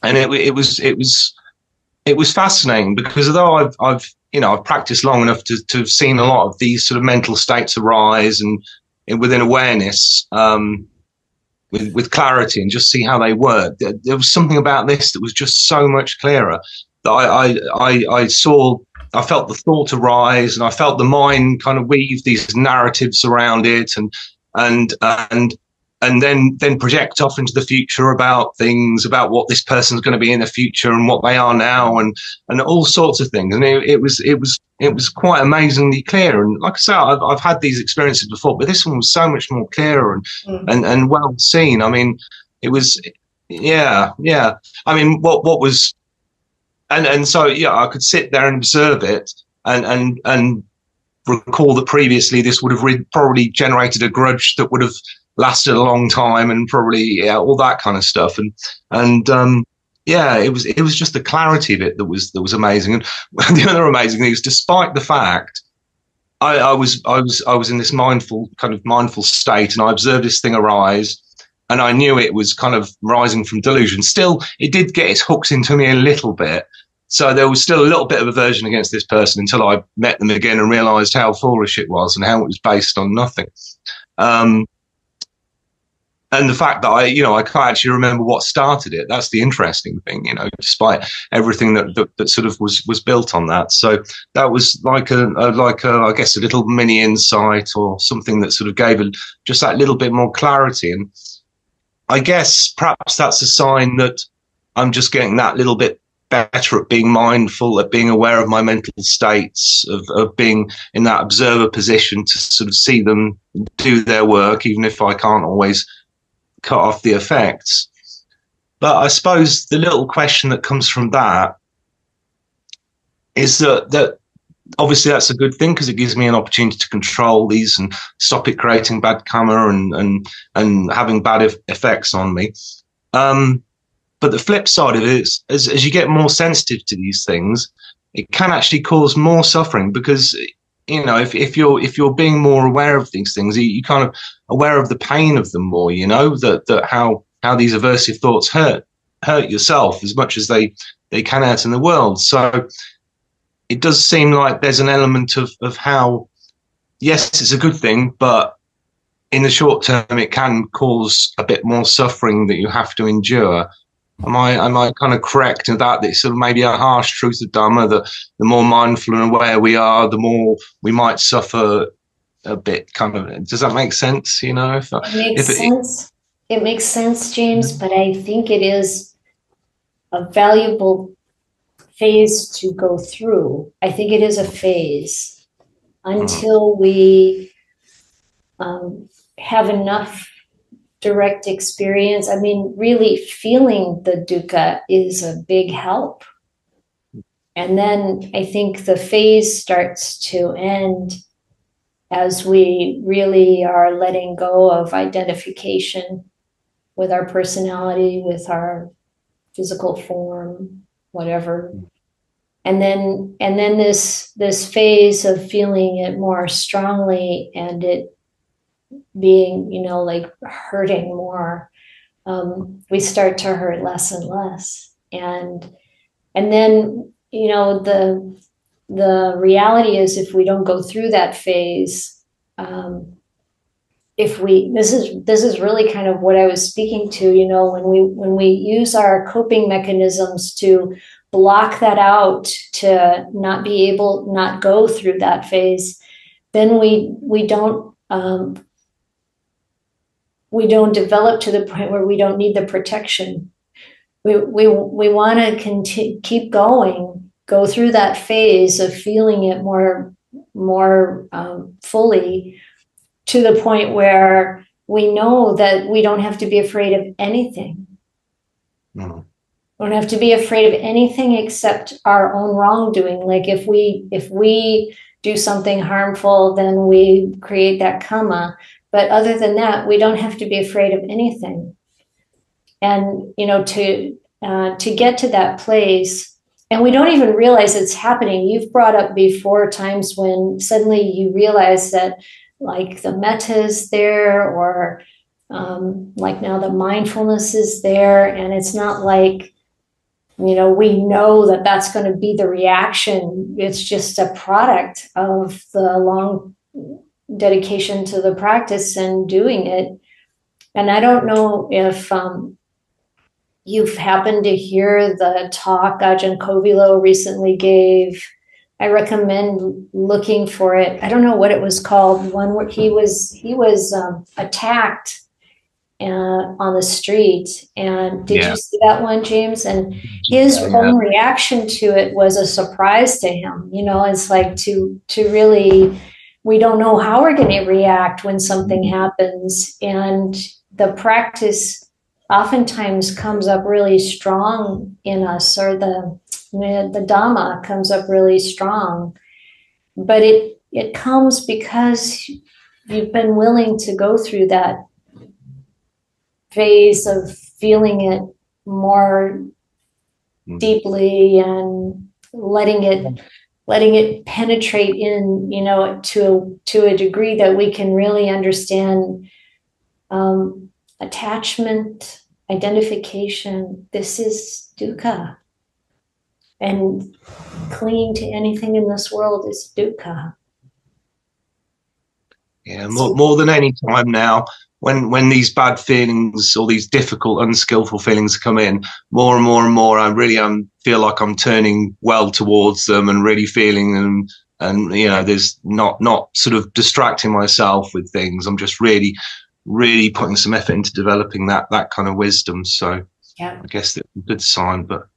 and it was fascinating, because although I've practiced long enough to have seen a lot of these sort of mental states arise and within awareness, with clarity, and just see how they work. There was something about this that was just so much clearer, that I felt the thought arise, and I felt the mind kind of weave these narratives around it, and then project off into the future about things, about what this person's going to be in the future and what they are now, and all sorts of things. And it was quite amazingly clear. And like I say, I've had these experiences before, but this one was so much more clearer and well seen. I mean, it was, yeah. I mean, what was, and so I could sit there and observe it and recall that previously this would have probably generated a grudge that would have lasted a long time, and probably all that kind of stuff, and it was just the clarity of it that was amazing. And the other amazing thing is, despite the fact I was in this mindful state, and I observed this thing arise, and I knew it was kind of rising from delusion. Still, it did get its hooks into me a little bit. So there was still a little bit of aversion against this person until I met them again and realized how foolish it was and how it was based on nothing. And the fact that I can't actually remember what started it. That's the interesting thing, despite everything that sort of was built on that. So that was like I guess a little mini insight, or something that sort of gave just that little bit more clarity. And I guess perhaps that's a sign that I'm just getting that little bit better at being mindful, at being aware of my mental states, of being in that observer position to sort of see them do their work, even if I can't always cut off the effects. But I suppose the little question that comes from that is that obviously that's a good thing, because it gives me an opportunity to control these and stop it creating bad karma and having bad effects on me. But the flip side of it is, as you get more sensitive to these things, it can actually cause more suffering, because if you're being more aware of these things, you kind of aware of the pain of them more. That how these aversive thoughts hurt yourself as much as they can out in the world. So it does seem like there's an element of how, yes, it's a good thing, but in the short term it can cause a bit more suffering that you have to endure. Am I kind of correct in that? It's sort of maybe a harsh truth of Dhamma, that the more mindful and aware we are, the more we might suffer a bit. Kind of, does that make sense? It makes sense. It makes sense, James. But I think it is a valuable phase to go through. I think it is a phase until we have enough direct experience. I mean, really feeling the dukkha is a big help. And then I think the phase starts to end as we really are letting go of identification with our personality, with our physical form, whatever. And then this phase of feeling it more strongly, and it being, like hurting more, we start to hurt less and less. And then, the reality is, if we don't go through that phase, if we, this is really kind of what I was speaking to, you know, when we use our coping mechanisms to block that out, to not go through that phase, then we don't develop to the point where we don't need the protection. We want to keep going, go through that phase of feeling it more fully, to the point where we know that we don't have to be afraid of anything. No. We don't have to be afraid of anything except our own wrongdoing. Like if we do something harmful, then we create that karma. But other than that, we don't have to be afraid of anything. And, you know, to get to that place, and we don't even realize it's happening. You've brought up before times when suddenly you realize that, like, the metta is there, or like now the mindfulness is there, and it's not like, you know, we know that that's going to be the reaction. It's just a product of the long dedication to the practice and doing it. And I don't know if you've happened to hear the talk Ajahn Kovilo recently gave. I recommend looking for it. I don't know what it was called. One where he was attacked on the street. And did you see that one, James? And his own reaction to it was a surprise to him. You know, it's like to really, we don't know how we're going to react when something happens. And the practice oftentimes comes up really strong in us, or the Dhamma comes up really strong. But it comes because you've been willing to go through that phase of feeling it more deeply and letting it penetrate in, you know, to a degree that we can really understand attachment, identification. This is dukkha. And clinging to anything in this world is dukkha. Yeah, more than any time now, when these bad feelings or these difficult, unskillful feelings come in, more and more and more, I really feel like I'm turning well towards them and really feeling them. And, you know, there's not sort of distracting myself with things. I'm just really putting some effort into developing that kind of wisdom. So yeah, I guess that's a good sign. But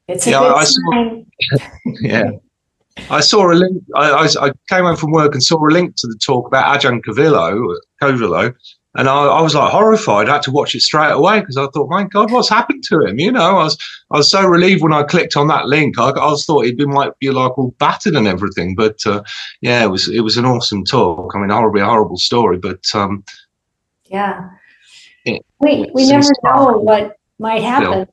it's a good sign. Yeah. I saw a link. I came home from work and saw a link to the talk about Ajahn Kovilo, and I was like horrified. I had to watch it straight away because I thought, my God, what's happened to him? You know, I was so relieved when I clicked on that link. I thought he might be like all battered and everything, but yeah, it was an awesome talk. I mean, a horrible story, but yeah, we never know what might happen.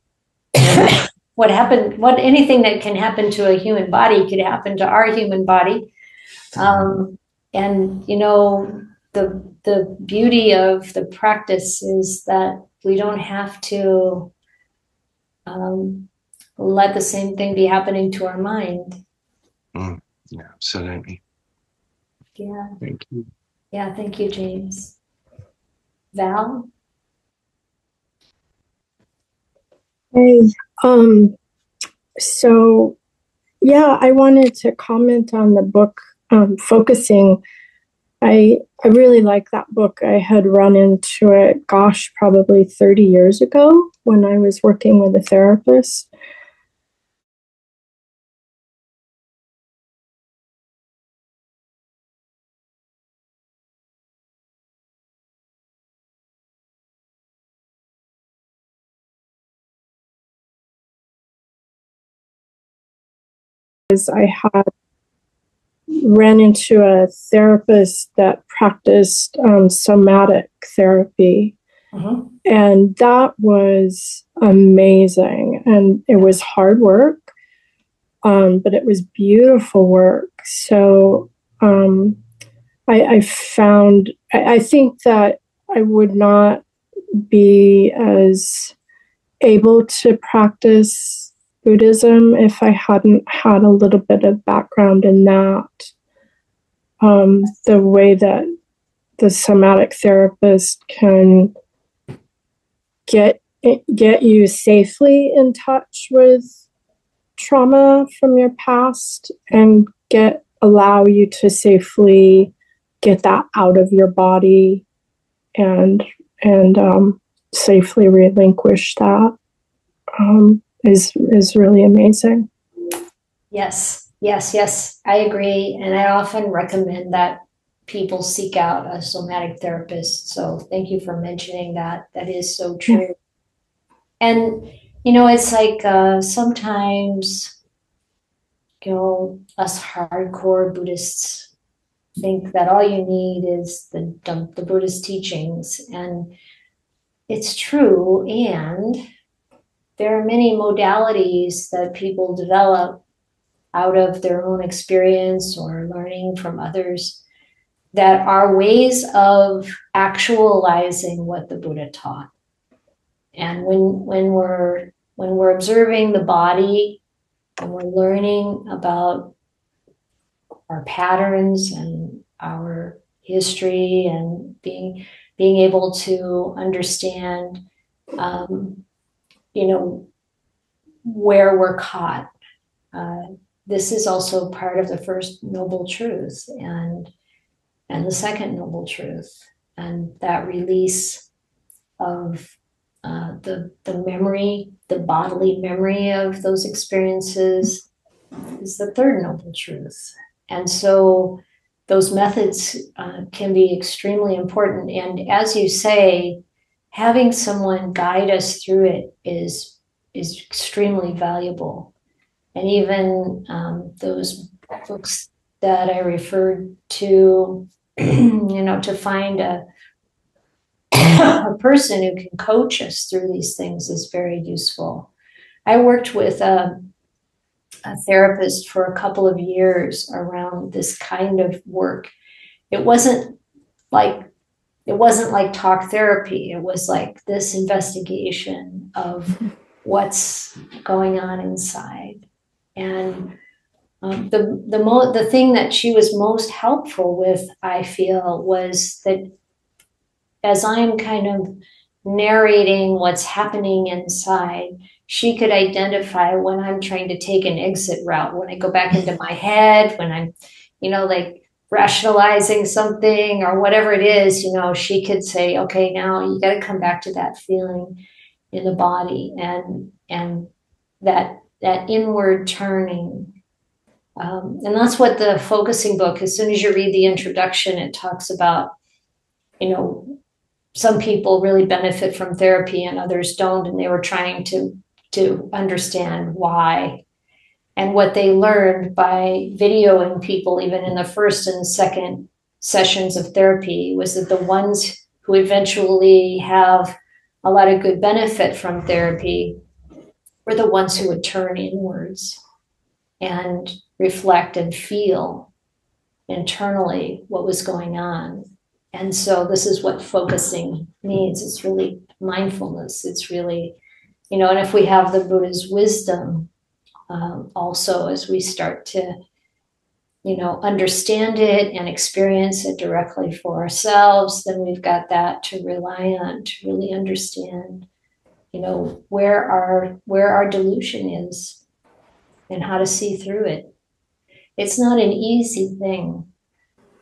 Anything that can happen to a human body could happen to our human body. And, you know, the beauty of the practice is that we don't have to let the same thing be happening to our mind. Yeah, absolutely. Yeah. Thank you. Yeah, thank you, James. Val? Hey, so yeah, I wanted to comment on the book, Focusing. I really like that book. I had run into it, gosh, probably 30 years ago when I was working with a therapist. I had ran into a therapist that practiced somatic therapy. Mm-hmm. And that was amazing. And it was hard work, but it was beautiful work. So I think that I would not be as able to practice Buddhism if I hadn't had a little bit of background in that. The way that the somatic therapist can get you safely in touch with trauma from your past and allow you to safely get that out of your body and safely relinquish that is really amazing. Yes, yes, yes, I agree. And I often recommend that people seek out a somatic therapist. So thank you for mentioning that. That is so true. Yeah. And, you know, it's like sometimes, you know, us hardcore Buddhists think that all you need is the Buddhist teachings. And it's true. And there are many modalities that people develop out of their own experience or learning from others that are ways of actualizing what the Buddha taught. And when we're observing the body and we're learning about our patterns and our history and being able to understand, you know, where we're caught. This is also part of the first noble truth and the second noble truth, and that release of the memory, the bodily memory of those experiences is the third noble truth. And so those methods can be extremely important. And as you say, having someone guide us through it is extremely valuable. And even those books that I referred to, you know, to find a person who can coach us through these things is very useful. I worked with a therapist for a couple of years around this kind of work. It wasn't like talk therapy. It was like this investigation of what's going on inside. And the thing that she was most helpful with, I feel, was that as I'm kind of narrating what's happening inside, she could identify when I'm trying to take an exit route, when I go back into my head, when I'm, you know, like rationalizing something or whatever it is, you know, she could say, okay, now you got to come back to that feeling in the body and that inward turning. And that's what the focusing book, as soon as you read the introduction, it talks about, you know, some people really benefit from therapy and others don't. And they were trying to understand why. And what they learned by videoing people, even in the first and second sessions of therapy, was that the ones who eventually have a lot of good benefit from therapy were the ones who would turn inwards and reflect and feel internally what was going on. And so this is what focusing means. It's really mindfulness. It's really, you know, and if we have the Buddha's wisdom, also as we start to, you know, understand it and experience it directly for ourselves, then we've got that to rely on to really understand, you know, where our delusion is and how to see through it. It's not an easy thing,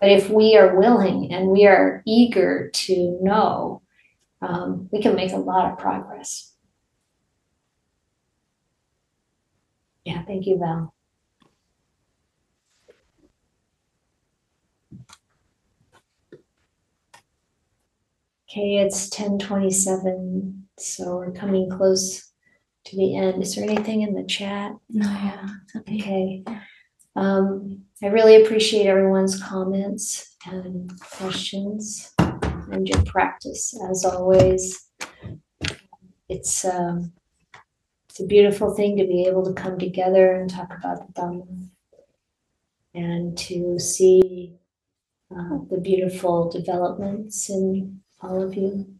but if we are willing and we are eager to know, we can make a lot of progress. Yeah, thank you, Val. Okay, it's 10:27, so we're coming close to the end. Is there anything in the chat? No, it's okay. Okay. I really appreciate everyone's comments and questions and your practice, as always. It's a beautiful thing to be able to come together and talk about the Dhamma and to see the beautiful developments in all of you.